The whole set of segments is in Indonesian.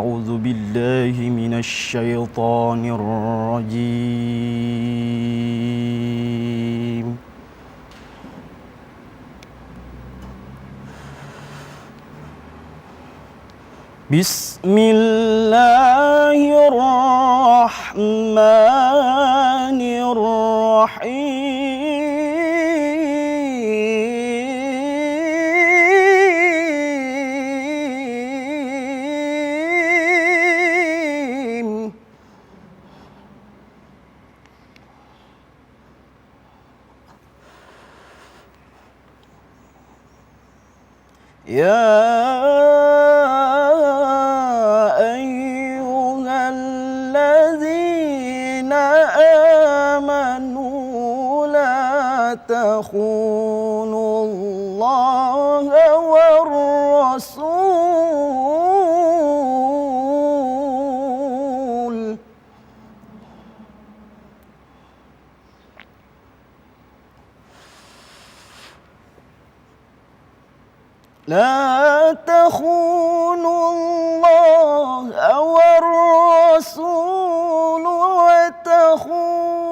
أعوذ بالله من الشيطان الرجيم. بسم الله الرحمن الرحيم. يا تخونوا الله والرسول لا تخونوا الله والرسول وتخونوا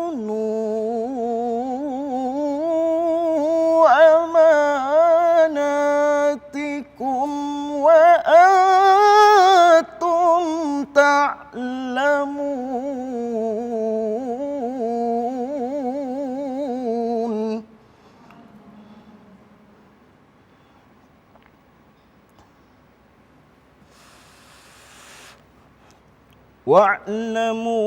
وأنتم تعلمون. واعلموا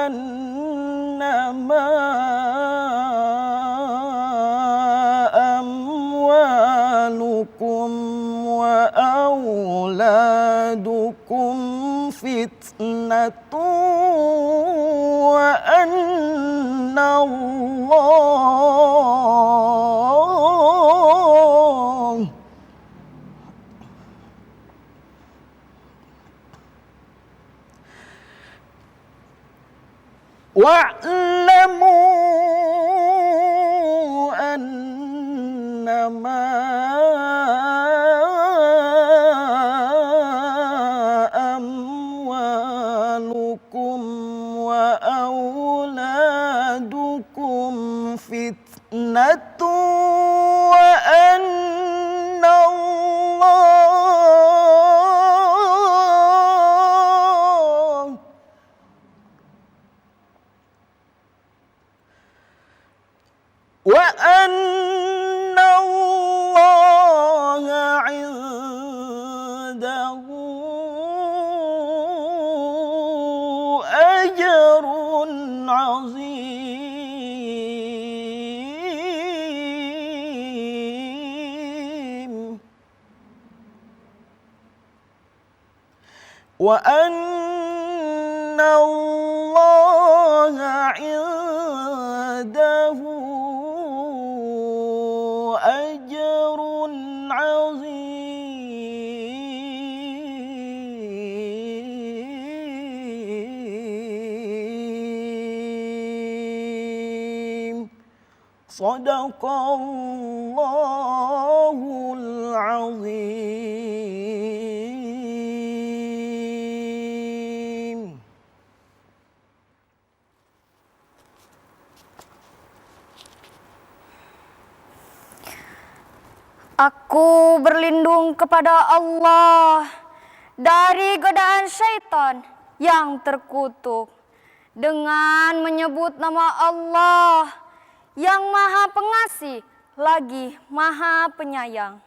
أنما وأولادكم فتنة وأن الله واعلموا أنما أموالكم وأولادكم فتنة وأن الله عنده أجر عظيم. وأن الله عنده أجر عظيم. صدق الله العظيم. Aku berlindung kepada Allah dari godaan syaitan yang terkutuk dengan menyebut nama Allah yang Maha Pengasih lagi Maha Penyayang.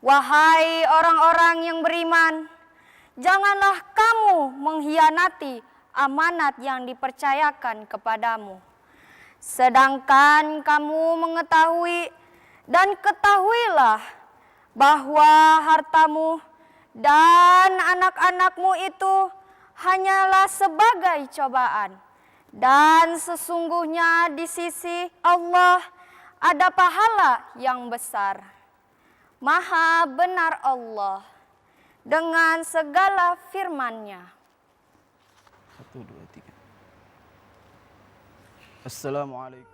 Wahai orang-orang yang beriman, janganlah kamu mengkhianati amanat yang dipercayakan kepadamu. Sedangkan kamu mengetahui dan ketahuilah bahwa hartamu dan anak-anakmu itu hanyalah sebagai cobaan. Dan sesungguhnya di sisi Allah ada pahala yang besar. Maha benar Allah dengan segala firman-Nya. 1, 2, 3. Assalamualaikum.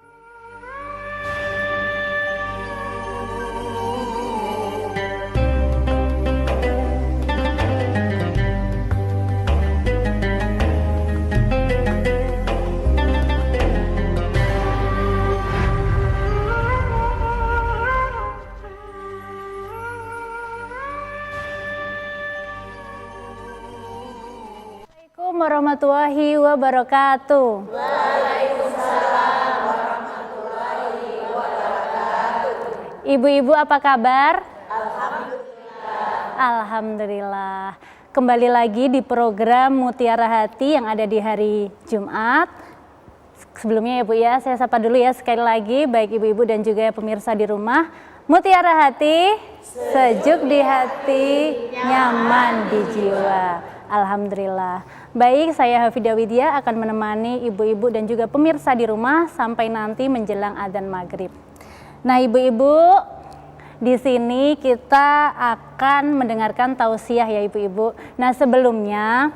Assalamualaikum warahmatullahi wabarakatuh. Waalaikumsalam warahmatullahi wabarakatuh. Ibu-ibu apa kabar? Alhamdulillah. Alhamdulillah. Kembali lagi di program Mutiara Hati yang ada di hari Jumat. Sebelumnya ya Bu ya, saya sapa dulu ya sekali lagi baik ibu-ibu dan juga pemirsa di rumah. Mutiara Hati, sejuk di hati, nyaman di jiwa. Alhamdulillah. Baik, saya Hafidah Widya akan menemani ibu-ibu dan juga pemirsa di rumah sampai nanti menjelang adzan maghrib. Nah ibu-ibu, di sini kita akan mendengarkan tausiah ya ibu-ibu. Nah sebelumnya,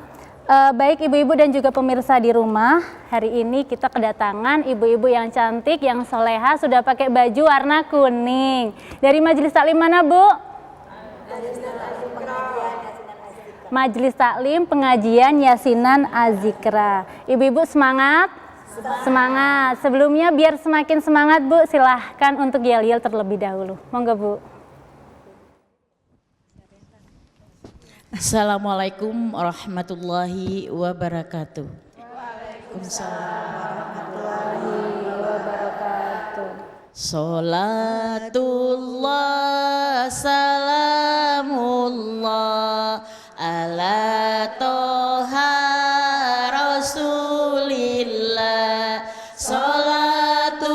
baik ibu-ibu dan juga pemirsa di rumah, hari ini kita kedatangan ibu-ibu yang cantik, yang soleha, sudah pakai baju warna kuning. Dari Majelis Taklim mana Bu? Majelis Taklim Pengajian Yasinan Az-Zikra. Ibu-ibu semangat? Semangat. Sebelumnya biar semakin semangat Bu, silahkan untuk yel-yel terlebih dahulu. Monggo Bu. Assalamualaikum warahmatullahi wabarakatuh. Waalaikumsalam warahmatullahi wabarakatuh. Salatullah salamullah ala toha rasulillah. Salatullah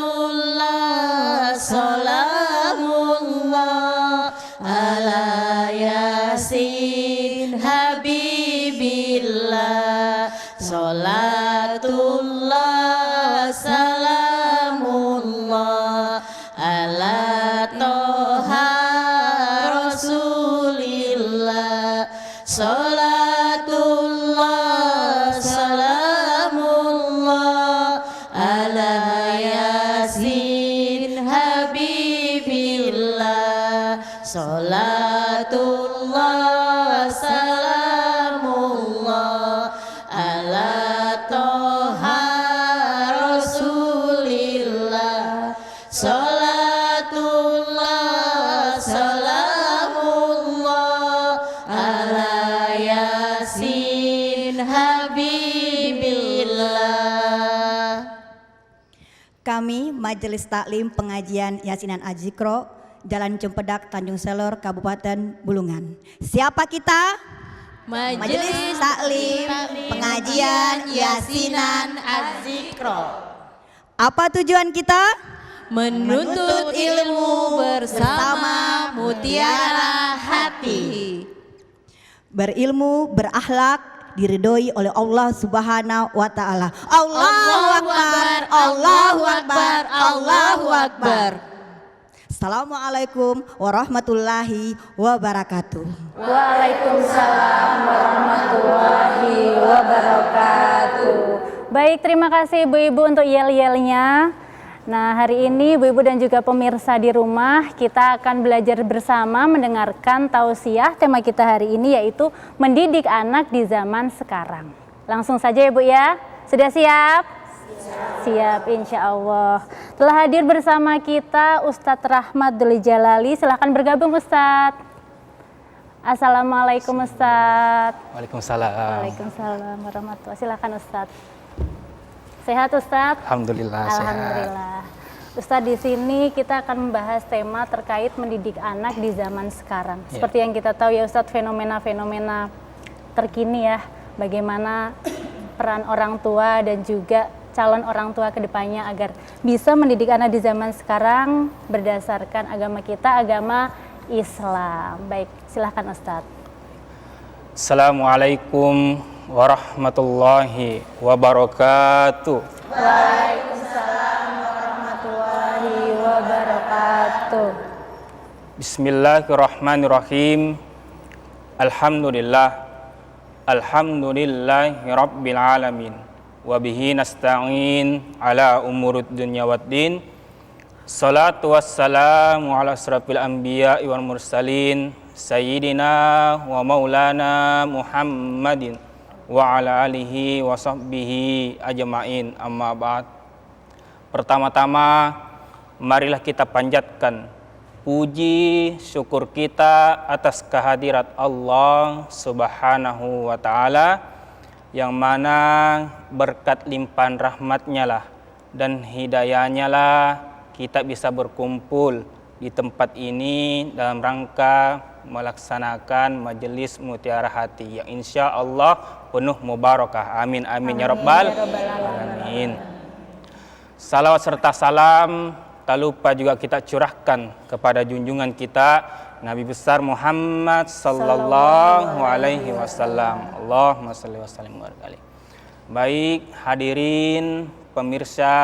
salamullah ala yasin habibillah. Salatullah salamullah ala toha rasulillah. Salatullah salamullah ala yasin habibillah. Salatullah salamullah ala toha rasulillah. Salatullah salamullah ala yasin habibillah. Kami Majelis Taklim Pengajian Yasinan Az-Zikra, Jalan Cempedak, Tanjung Selor, Kabupaten Bulungan. Siapa kita? Majelis Taklim Pengajian Yasinan Az-Zikra. Apa tujuan kita? Menuntut ilmu bersama Mutiara Hati. Berilmu, berakhlak, diridhoi oleh Allah Subhanahu wa taala. Allahu Akbar, Allahu Akbar, Allahu Akbar. Assalamualaikum warahmatullahi wabarakatuh. Waalaikumsalam warahmatullahi wabarakatuh. Baik, terima kasih ibu-ibu untuk yel-yelnya. Nah, hari ini ibu-ibu dan juga pemirsa di rumah, kita akan belajar bersama mendengarkan tausiah. Tema kita hari ini yaitu mendidik anak di zaman sekarang. Langsung saja ya Bu ya. Sudah siap? Siap, insya Allah. Telah hadir bersama kita Ustadz Rahmat Duli Jalali. Silahkan bergabung Ustadz. Assalamualaikum Ustadz. Waalaikumsalam. Waalaikumsalam warahmatullahi. Silahkan Ustadz. Sehat Ustadz? Alhamdulillah, Alhamdulillah. Ustadz, di sini kita akan membahas tema terkait mendidik anak di zaman sekarang. Seperti yang kita tahu ya Ustadz, fenomena-fenomena terkini ya, bagaimana peran orang tua dan juga calon orang tua ke depannya agar bisa mendidik anak di zaman sekarang berdasarkan agama kita, agama Islam. Baik, silahkan Ustadz. Assalamualaikum warahmatullahi wabarakatuh. Waalaikumsalam warahmatullahi wabarakatuh. Bismillahirrahmanirrahim. Alhamdulillah. Alhamdulillahi rabbil alamin. Wabihi nasta'in ala umurud dunya waddin. Salatu wassalamu ala asrafil anbiya wal mursalin sayyidina wa maulana Muhammadin wa ala alihi wa sahbihi ajma'in, amma ba'd. Pertama-tama marilah kita panjatkan puji syukur kita atas kehadirat Allah Subhanahu wa taala yang mana berkat limpahan rahmatnya lah dan hidayahnya lah kita bisa berkumpul di tempat ini dalam rangka melaksanakan majelis Mutiara Hati yang insya Allah penuh mubarakah. Amin amin ya rabbal alamin. Salawat serta salam tak lupa juga kita curahkan kepada junjungan kita Nabi besar Muhammad sallallahu alaihi wasallam. Allahumma shalli wa sallim wa barik. Baik hadirin pemirsa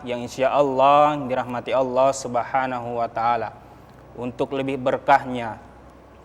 yang insya Allah dirahmati Allah Subhanahu wa taala. Untuk lebih berkahnya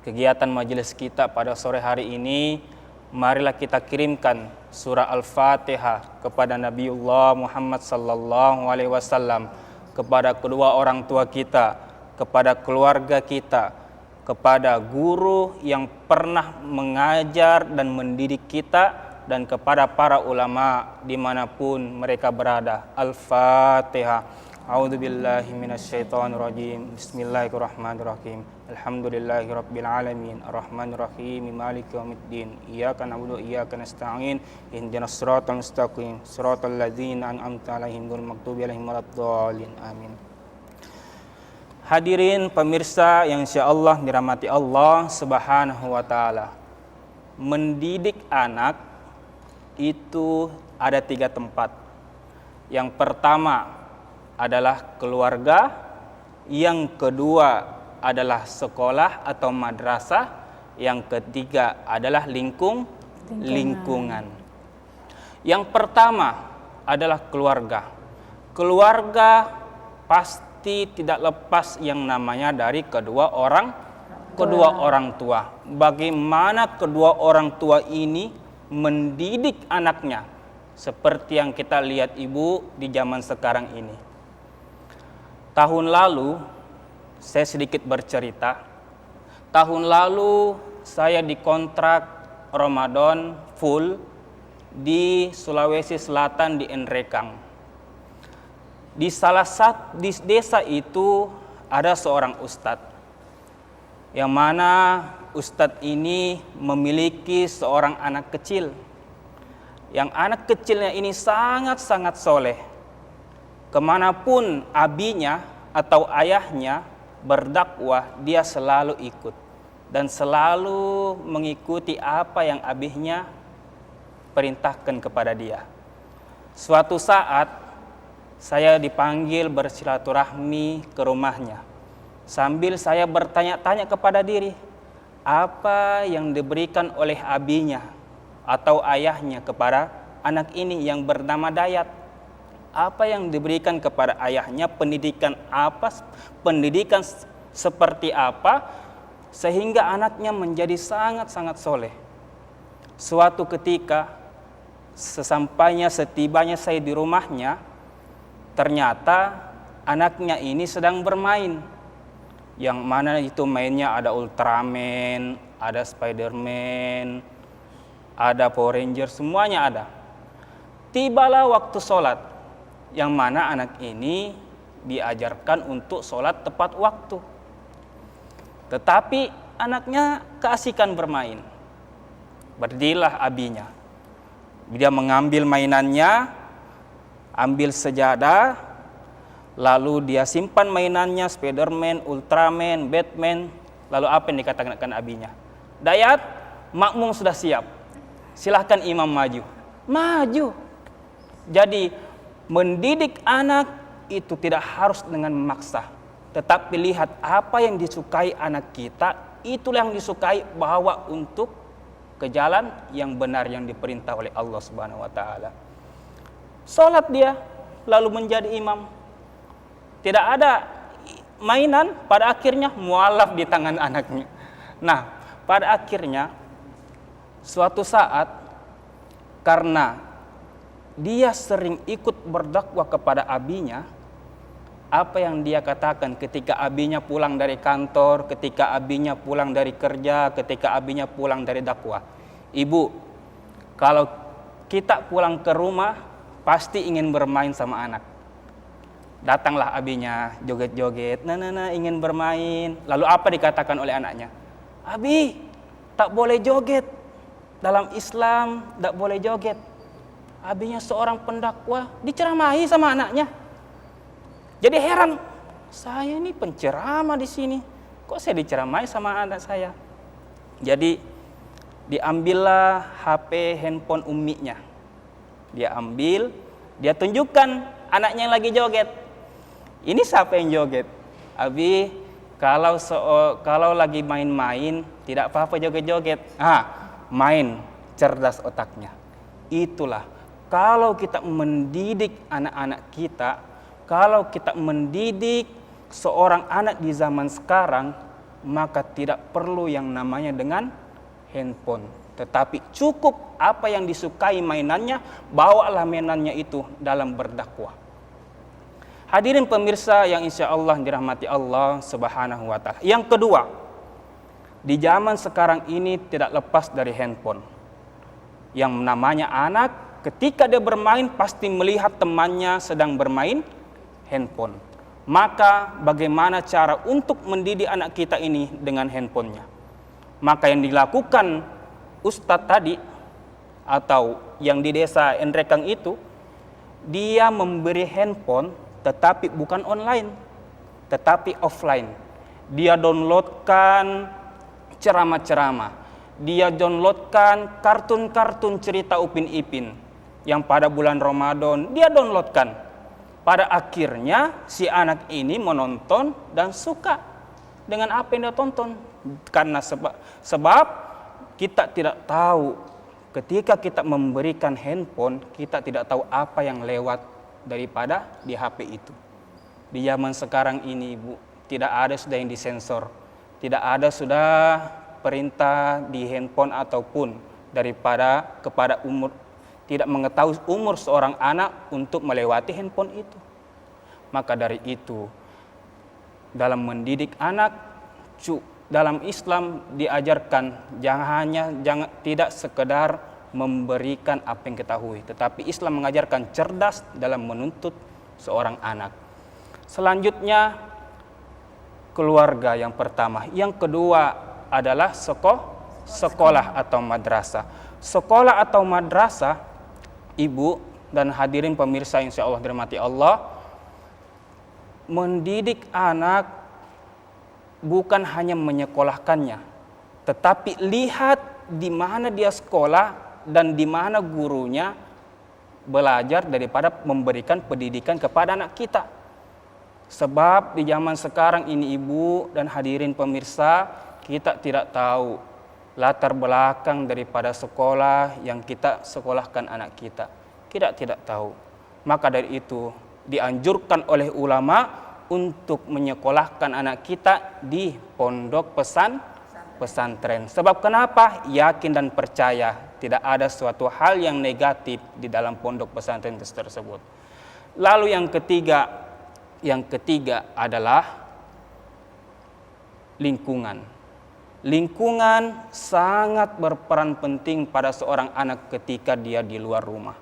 kegiatan majelis kita pada sore hari ini, marilah kita kirimkan surah Al-Fatihah kepada Nabiullah Muhammad sallallahu alaihi wasallam, kepada kedua orang tua kita, kepada keluarga kita, kepada guru yang pernah mengajar dan mendidik kita, dan kepada para ulama dimanapun mereka berada. Al-Fatihah. A'udzubillahi minasyaitonirrajim. Bismillahirrahmanirrahim. Alhamdulillahirabbil alamin. Arrahmanirrahim. Maliki yaumiddin. Iyyaka na'budu wa iyyaka nasta'in. Ihdinas siratal mustaqim. Siratal ladzina an'amta 'alaihim ghairil maghdubi 'alaihim waladdallin. Amin. Hadirin pemirsa yang insyaallah dirahmati Allah Subhanahu wa taala. Mendidik anak itu ada 3 tempat. Yang pertama adalah keluarga, yang kedua adalah sekolah atau madrasah, yang ketiga adalah lingkungan. Yang pertama adalah keluarga. Keluarga pasti tidak lepas yang namanya dari kedua orang tua. Bagaimana kedua orang tua ini mendidik anaknya seperti yang kita lihat ibu di zaman sekarang ini. Tahun lalu saya sedikit bercerita. Tahun lalu saya dikontrak Ramadan full di Sulawesi Selatan di Nrekang. Di salah satu di desa itu ada seorang ustadz, yang mana ustadz ini memiliki seorang anak kecil. Yang anak kecilnya ini sangat-sangat soleh. Kemanapun abinya atau ayahnya berdakwah, dia selalu ikut dan selalu mengikuti apa yang abihnya perintahkan kepada dia. Suatu saat saya dipanggil bersilaturahmi ke rumahnya. Sambil saya bertanya-tanya kepada diri, apa yang diberikan oleh abinya atau ayahnya kepada anak ini yang bernama Dayat? Apa yang diberikan kepada ayahnya, pendidikan apa, pendidikan seperti apa, sehingga anaknya menjadi sangat-sangat soleh. Suatu ketika, setibanya saya di rumahnya, ternyata anaknya ini sedang bermain. Yang mana itu mainnya ada Ultraman, ada Spiderman, ada Power Ranger, semuanya ada. Tibalah waktu sholat, yang mana anak ini diajarkan untuk sholat tepat waktu. Tetapi anaknya keasikan bermain. Berdirilah abinya. Dia mengambil mainannya, ambil sejadah, lalu dia simpan mainannya, Spiderman, Ultraman, Batman. Lalu apa yang dikatakan abinya? Dayat, makmum sudah siap. Silahkan imam maju. Maju. Jadi mendidik anak itu tidak harus dengan memaksa, tetapi lihat apa yang disukai anak kita, itulah yang disukai, bawa untuk ke jalan yang benar yang diperintah oleh Allah Subhanahu wa taala. Salat dia lalu menjadi imam. Tidak ada mainan, pada akhirnya mualaf di tangan anaknya. Nah, pada akhirnya suatu saat karena dia sering ikut berdakwah kepada abinya, apa yang dia katakan ketika abinya pulang dari kantor, ketika abinya pulang dari kerja, ketika abinya pulang dari dakwah. Ibu, kalau kita pulang ke rumah pasti ingin bermain sama anak. Datanglah abinya joget-joget, ingin bermain. Lalu apa dikatakan oleh anaknya? Abi, tak boleh joget. dalam Islam tidak boleh joget. Abinya seorang pendakwah diceramahi sama anaknya. Jadi heran, saya ini penceramah di sini, kok saya diceramahi sama anak saya? Jadi diambillah HP handphone umminya. Dia ambil, dia tunjukkan anaknya yang lagi joget. Ini siapa yang joget? Abi, kalau lagi main-main tidak apa-apa joget-joget. Main, cerdas otaknya. Itulah kalau kita mendidik anak-anak kita, kalau kita mendidik seorang anak di zaman sekarang, maka tidak perlu yang namanya dengan handphone. Tetapi cukup apa yang disukai mainannya, bawalah mainannya itu dalam berdakwah. Hadirin pemirsa yang insya Allah dirahmati Allah Subhanahu wa Ta'ala. Yang kedua, di zaman sekarang ini tidak lepas dari handphone. Yang namanya anak, ketika dia bermain pasti melihat temannya sedang bermain handphone. Maka bagaimana cara untuk mendidik anak kita ini dengan handphonenya? Maka yang dilakukan Ustadz tadi atau yang di desa Endrekang itu, dia memberi handphone tetapi bukan online, tetapi offline. Dia downloadkan ceramah-ceramah, dia downloadkan kartun-kartun cerita Upin Ipin yang pada bulan Ramadan dia downloadkan. Pada akhirnya si anak ini menonton dan suka dengan apa yang dia tonton. Karena sebab kita tidak tahu, ketika kita memberikan handphone, kita tidak tahu apa yang lewat daripada di HP itu. Di zaman sekarang ini, Bu, tidak ada sudah yang disensor. Tidak ada sudah perintah di handphone ataupun daripada kepada umur, tidak mengetahui umur seorang anak untuk melewati handphone itu. Maka dari itu, dalam mendidik anak, dalam Islam diajarkan jangan tidak sekedar memberikan apa yang ketahui, tetapi Islam mengajarkan cerdas dalam menuntut seorang anak. Selanjutnya keluarga yang pertama. Yang kedua adalah sekolah atau madrasah. Sekolah atau madrasah, ibu dan hadirin pemirsa insya Allah dirahmati Allah, mendidik anak bukan hanya menyekolahkannya, tetapi lihat di mana dia sekolah dan di mana gurunya belajar daripada memberikan pendidikan kepada anak kita. Sebab di zaman sekarang ini ibu dan hadirin pemirsa, kita tidak tahu latar belakang daripada sekolah yang kita sekolahkan anak kita. Kita tidak tahu. Maka dari itu dianjurkan oleh ulama untuk menyekolahkan anak kita di pondok pesantren. Sebab kenapa? Yakin dan percaya tidak ada suatu hal yang negatif di dalam pondok pesantren tersebut. Lalu yang ketiga adalah lingkungan. Lingkungan sangat berperan penting pada seorang anak ketika dia di luar rumah.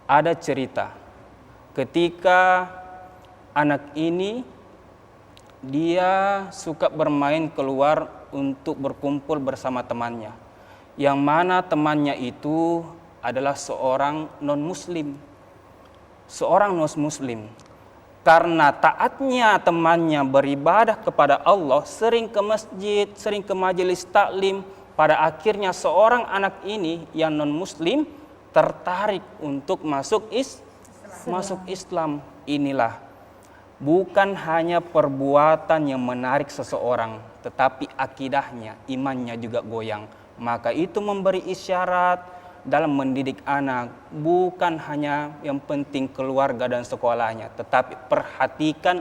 Ada cerita ketika anak ini dia suka bermain keluar untuk berkumpul bersama temannya, yang mana temannya itu adalah seorang non-muslim. Karena taatnya temannya beribadah kepada Allah, sering ke masjid, sering ke majelis taklim, pada akhirnya seorang anak ini yang non-muslim tertarik untuk masuk Islam. Inilah bukan hanya perbuatan yang menarik seseorang, tetapi akidahnya, imannya juga goyang. Maka itu memberi isyarat dalam mendidik anak, bukan hanya yang penting keluarga dan sekolahnya, tetapi perhatikan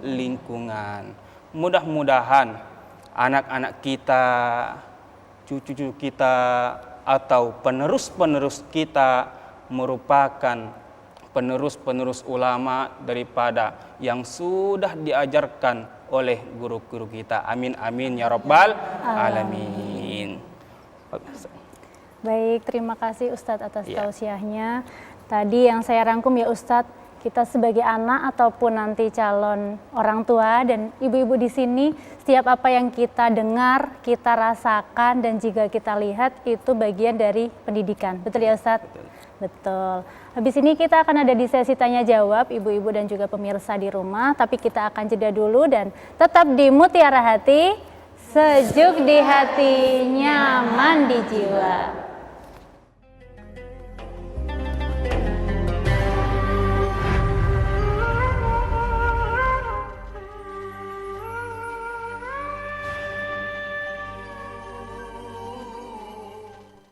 lingkungan. Mudah-mudahan anak-anak kita, cucu-cucu kita, atau penerus-penerus kita merupakan penerus-penerus ulama daripada yang sudah diajarkan oleh guru-guru kita. Amin amin ya rabbal alamin. Baik, terima kasih Ustadz atas tausiahnya. Tadi yang saya rangkum ya Ustadz, kita sebagai anak ataupun nanti calon orang tua dan ibu-ibu di sini, setiap apa yang kita dengar, kita rasakan dan juga kita lihat itu bagian dari pendidikan. Betul ya Ustadz? Betul. Habis ini kita akan ada di sesi tanya jawab ibu-ibu dan juga pemirsa di rumah, tapi kita akan jeda dulu dan tetap di Mutiara Hati, sejuk di hati, nyaman di jiwa.